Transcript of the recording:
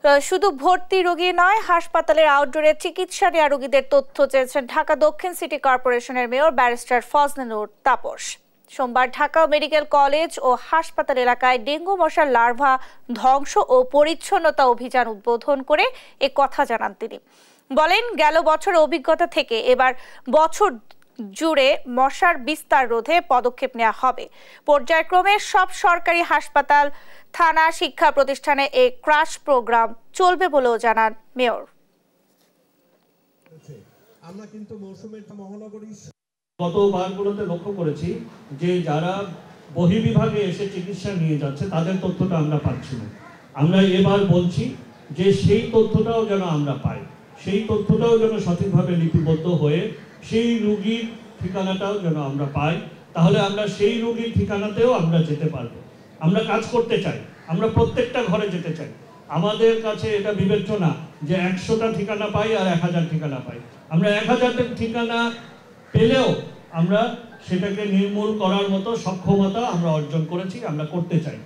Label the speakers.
Speaker 1: শুধু ভর্তি রোগী নয়, হাসপাতালের আউটডোরে চিকিৎসা নেওয়া রোগীদের তথ্য চেয়েছেন ঢাকা দক্ষিণ সিটি কর্পোরেশনের মেয়র ব্যারিস্টার ফজলে তাপস। সোমবার ঢাকা মেডিকেল কলেজ ও হাসপাতাল এলাকায় ডেঙ্গু মশার লার্ভা ধ্বংস ও পরিচ্ছন্নতা অভিযান উদ্বোধন করে এ কথা জানান তিনি। বলেন, গেল বছরের অভিজ্ঞতা থেকে এবার বছর জুড়ে মশার বিস্তার রোধে পদক্ষেপ নেওয়া হবে। পর্যায়ক্রমে সব সরকারি হাসপাতাল, থানা, শিক্ষা প্রতিষ্ঠানে এই ক্রাশ প্রোগ্রাম চলবে বলেও জানান মেয়র।
Speaker 2: আমরা কিন্তু মৌসুমের মহানগরী
Speaker 3: গতবারগুলোতে লক্ষ্য করেছি যে যারা বহির্বিভাগে এসে চিকিৎসা নিয়ে যাচ্ছে তাদের তথ্যটা আমরা পাচ্ছি না। আমরা এবার বলছি যে সেই তথ্যটাও যেন আমরা পাই, সেই তথ্যটাও যেন সঠিকভাবে লিপিবদ্ধ হয়ে সেই রোগীর ঠিকানাটাও যেন আমরা পাই, তাহলে আমরা সেই রোগীর ঠিকানাতেও আমরা যেতে পারবো। আমরা কাজ করতে চাই, আমরা প্রত্যেকটা ঘরে যেতে চাই। আমাদের কাছে এটা বিবেচ্য না যে 100টা ঠিকানা পাই আর 1000 ঠিকানা পাই। আমরা 1000 ঠিকানা পেলেও আমরা সেটাকে নির্মূল করার মতো সক্ষমতা আমরা অর্জন করেছি, আমরা করতে চাই।